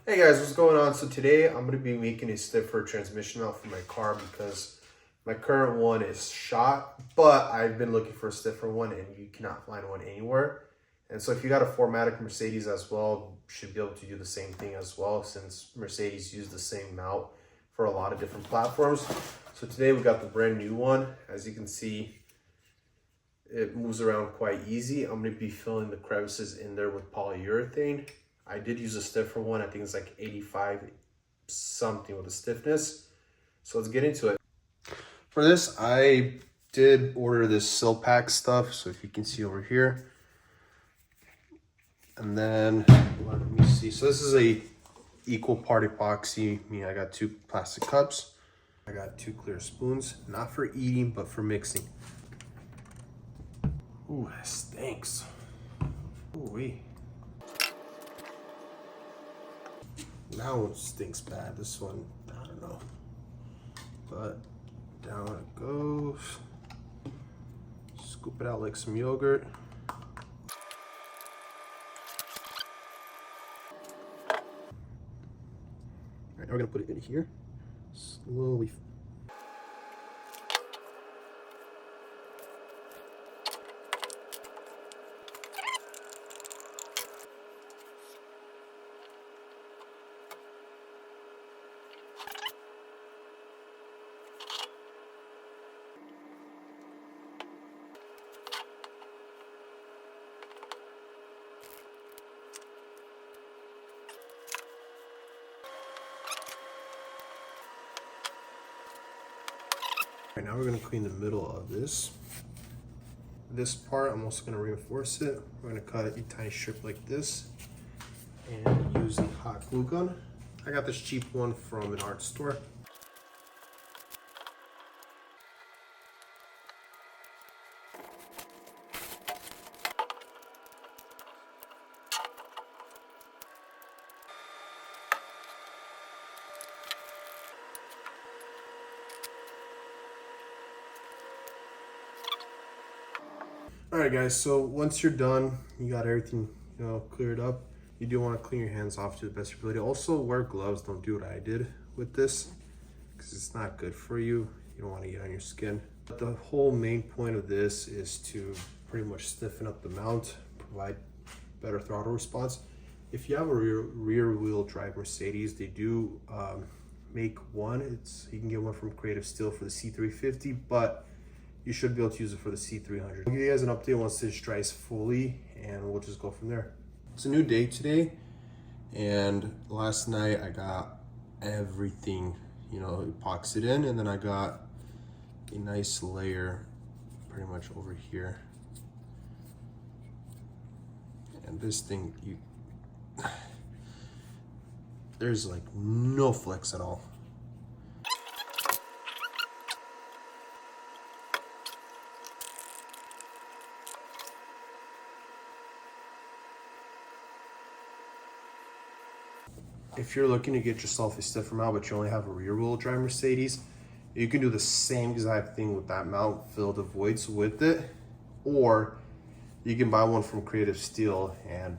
Hey guys, what's going on? So today I'm going to be making a stiffer transmission mount for my car because my current one is shot, but I've been looking for a stiffer one and you cannot find one anywhere. And so if you got a 4Matic Mercedes as well, you should be able to do the same thing as well, since Mercedes use the same mount for a lot of different platforms. So today we got the brand new one. As you can see, it moves around quite easy. I'm going to be filling the crevices in there with polyurethane. I did use a stiffer one. I think it's like 85 something with the stiffness. So let's get into it. For this, I did order this sill pack stuff. So if you can see over here. And then, let me see. So this is a equal part epoxy. I got 2 plastic cups. I got 2 clear spoons, not for eating, but for mixing. Ooh, that stinks. Ooh-wee. That one stinks bad. This one, I don't know. But down it goes. Scoop it out like some yogurt. Alright, now we're gonna put it in here. Slowly. Right, now we're going to clean the middle of this. This part, I'm also going to reinforce it. We're going to cut a tiny strip like this and use the hot glue gun. I got this cheap one from an art store. All right, guys, so once you're done, you got everything, cleared up. You do want to clean your hands off to the best of your ability. Also, wear gloves. Don't do what I did with this because it's not good for you. You don't want to get on your skin. But the whole main point of this is to pretty much stiffen up the mount, provide better throttle response. If you have a rear wheel drive Mercedes, they do make one. You can get one from Creative Steel for the C350, but you should be able to use it for the C300. I'll give you guys an update once this dries fully, and we'll just go from there. It's a new day today, and last night I got everything, epoxied in, and then I got a nice layer pretty much over here. And this thing, there's like no flex at all. If you're looking to get yourself a stiffer mount, but you only have a rear wheel drive Mercedes, you can do the same exact thing with that mount, fill the voids with it, or you can buy one from Creative Steel and,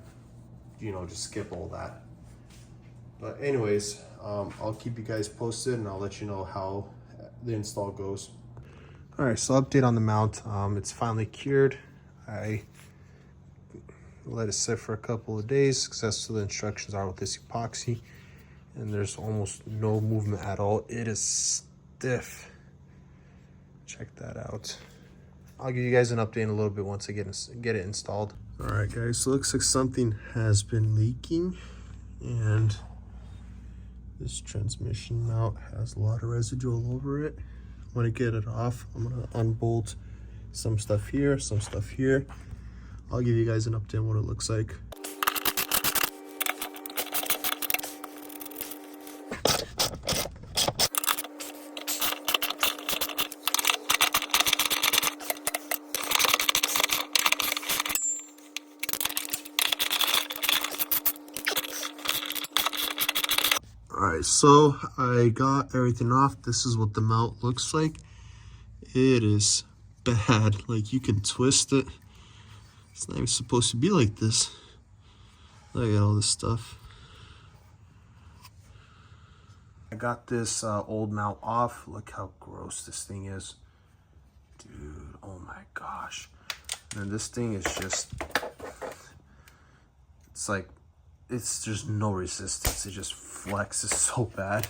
just skip all that. But anyways, I'll keep you guys posted and I'll let you know how the install goes. All right, so update on the mount. It's finally cured. I let it sit for a couple of days because that's what the instructions are with this epoxy, and there's almost no movement at all. It is stiff. Check that out. I'll give you guys an update in a little bit once I get it installed. All right, guys, so it looks like something has been leaking, and this transmission mount has a lot of residue all over it. When I get it off, I'm gonna unbolt some stuff here, some stuff here. I'll give you guys an update on what it looks like. All right, so I got everything off. This is what the mount looks like. It is bad. Like, you can twist it. It's not even supposed to be like this. Look at all this stuff. I got this old mount off. Look how gross this thing is. Dude, oh my gosh. And this thing is just, it's like, it's just no resistance. It just flexes so bad.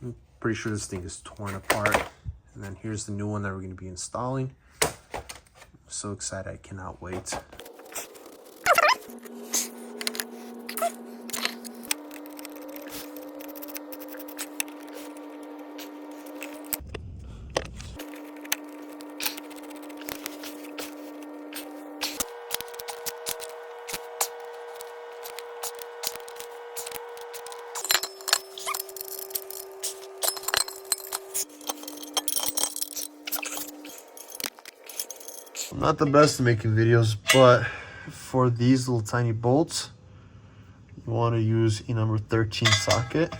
I'm pretty sure this thing is torn apart. And then here's the new one that we're going to be installing. I'm so excited, I cannot wait. I'm not the best at making videos, but for these little tiny bolts, you want to use a number 13 socket.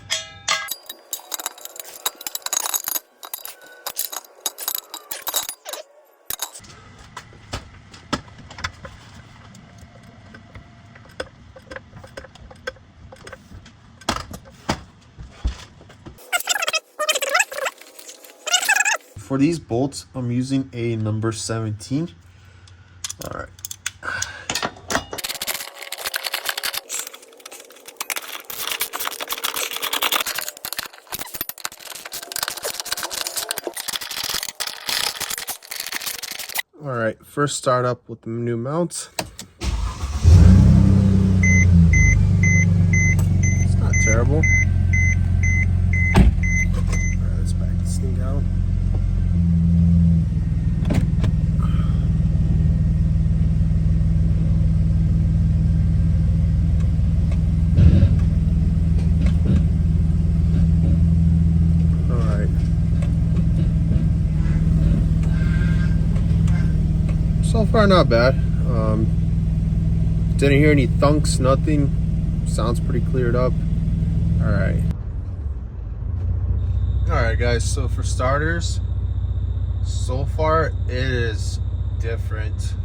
For these bolts, I'm using a number 17. All right. All right, first start up with the new mounts. It's not terrible. All right, let's back this thing down. So far, not bad. Didn't hear any thunks, nothing. Sounds pretty cleared up. All right. All right, guys. So for starters, so far it is different.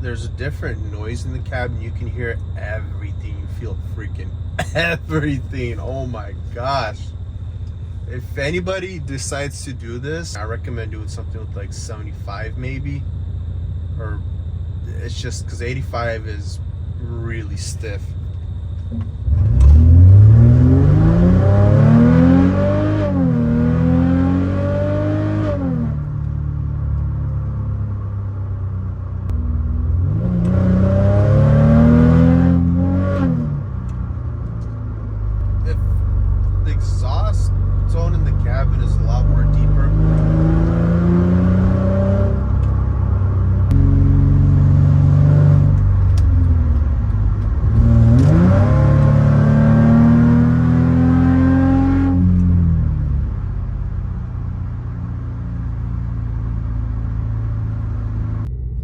There's a different noise in the cabin. You can hear everything. You feel freaking everything. Oh my gosh. If anybody decides to do this, I recommend doing something with like 75 maybe, or it's just because 85 is really stiff. If the exhaust tone in the cabin is a lot more deeper.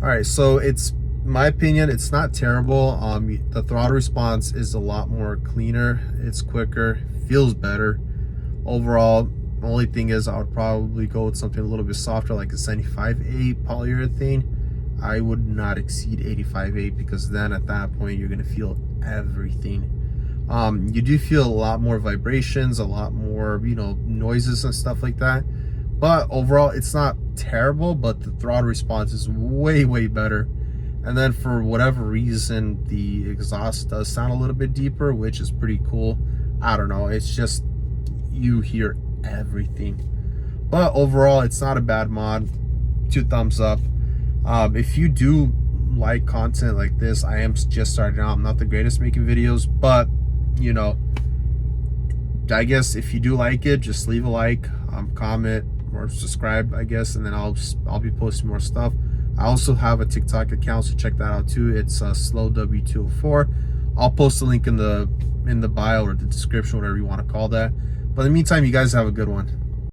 All right, so it's my opinion, it's not terrible. The throttle response is a lot more cleaner, it's quicker, feels better. Overall, the only thing is I would probably go with something a little bit softer, like a 75/8 polyurethane. I would not exceed 85/8 because then at that point you're gonna feel everything. You do feel a lot more vibrations, a lot more, you know, noises and stuff like that. But overall, it's not terrible, but the throttle response is way better. And then for whatever reason, the exhaust does sound a little bit deeper, which is pretty cool. I don't know, it's just, you hear everything. But overall, it's not a bad mod. 2 thumbs up. If you do like content like this, I am just starting out. I'm not the greatest making videos, but you know, I guess if you do like it, just leave a like, comment, or subscribe, I guess, and then I'll be posting more stuff. I also have a TikTok account, so check that out too. It's sloww204. I'll post the link in the bio or the description, whatever you want to call that. But in the meantime, you guys have a good one.